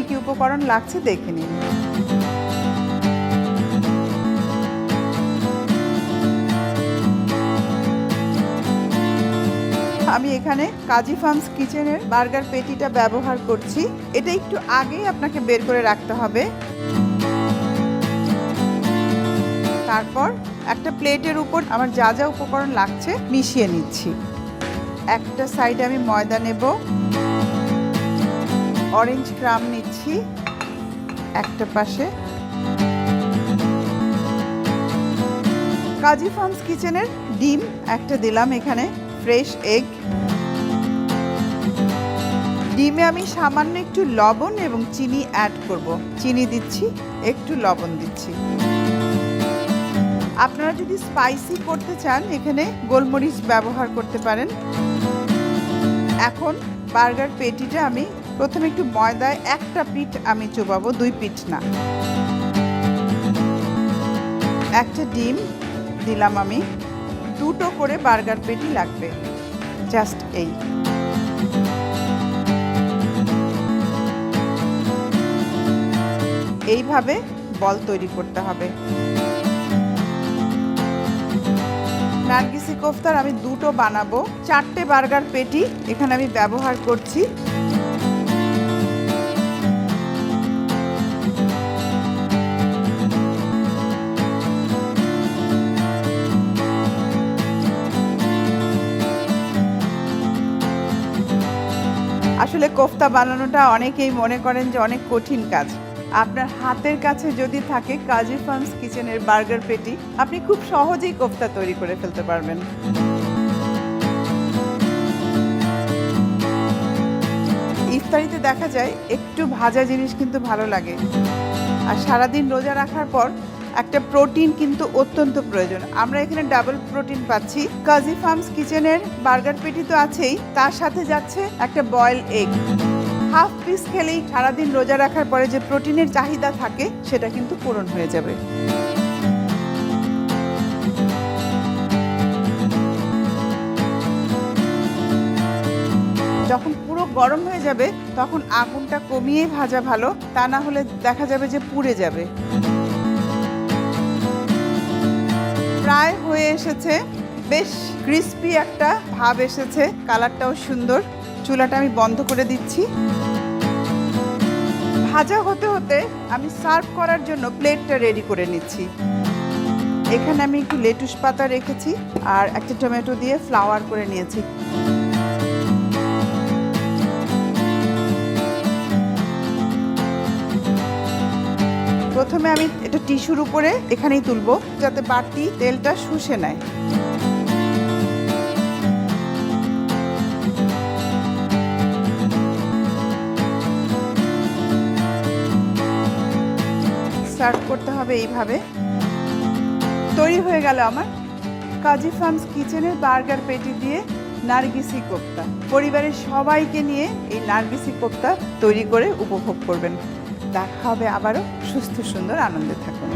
কি উপকরণ লাগছে দেখে নিন। আমি এখানে কাজী ফার্মস কিচেনের বার্গার পেটিটা ব্যবহার করছি। এটা একটু আগেই আপনাকে বের করে রাখতে হবে। তারপর একটা প্লেটের উপর আমার যা যা উপকরণ লাগছে মিশিয়ে নিচ্ছি। একটা সাইডে আমি ময়দা নেব, অরেঞ্জ ক্রাম নিচ্ছি একটা পাশে, কাজী ফার্মস কিচেনের ডিম একটা দিলাম, এখানে ফ্রেশ এগ। ডিমে আমি সামান্য একটু লবণ এবং চিনি অ্যাড করব। চিনি দিচ্ছি, একটু লবণ দিচ্ছি। আপনারা যদি স্পাইসি করতে চান এখানে গোলমরিচ ব্যবহার করতে পারেন। এখন বার্গার পেটিটা আমি প্রথমে একটু ময়দায় একটা পিঠ আমি চোবাবো, 2 পিঠ না। একটা ডিম দিলাম আমি, 2টো করে বার্গার পেটি লাগবে, জাস্ট এই। এইভাবে বল তৈরি করতে হবে। নার্গিসি কোফতার আমি 2টো বানাবো, 4টে বার্গার পেটি এখানে আমি ব্যবহার করছি। আসলে কোফতা বানানোটা অনেকেই মনে করেন যে অনেক কঠিন কাজ। আপনার হাতের কাছে যদি থাকে কাজী ফার্মস কিচেনের বার্গার পেটি, আপনি খুব সহজেই কোফতা তৈরি করে ফেলতে পারবেন। ইফতারিতে দেখা যায় একটু ভাজা জিনিস কিন্তু ভালো লাগে, আর সারাদিন রোজা রাখার পর একটা প্রোটিন কিন্তু অত্যন্ত প্রয়োজন। আমরা এখানে ডাবল প্রোটিন পাচ্ছি। কাজী ফার্মস কিচেনের বার্গার পেটি তো আছেই, তার সাথে যাচ্ছে একটা বয়েল এগ। হাফ পিস খেলেই সারাদিন রোজা রাখার পরে যে প্রোটিনের চাহিদা থাকে সেটা কিন্তু পূরণ হয়ে যাবে। যখন পুরো গরম হয়ে যাবে তখন আগুনটা কমিয়ে ভাজা ভালো, তা না হলে দেখা যাবে যে পুড়ে যাবে। প্রায় হয়ে এসেছে, বেশ ক্রিস্পি একটা ভাব এসেছে, কালারটাও সুন্দর। চুলাটা আমি বন্ধ করে দিচ্ছি। ভাজা হতে হতে আমি সার্ভ করার জন্য প্লেটটা রেডি করে নিচ্ছি। এখানে আমি একটু লেটুস পাতা রেখেছি আর একটা টমেটো দিয়ে ফ্লাওয়ার করে নিয়েছি। প্রথমে আমি এটা টিস্যুর উপরে এখানেই তুলবো যাতে বাড়তি তেলটা শুষে নেয়। সার্ভ করতে হবে এইভাবে। তৈরি হয়ে গেল আমার কাজী ফার্মস কিচেনের বার্গার পেটি দিয়ে নার্গিসি কোফতা। পরিবারের সবাইকে নিয়ে এই নার্গিসি কোফতা তৈরি করে উপভোগ করবেন। দেখা হবে আবারও। সুস্থ সুন্দর আনন্দে থাকুন।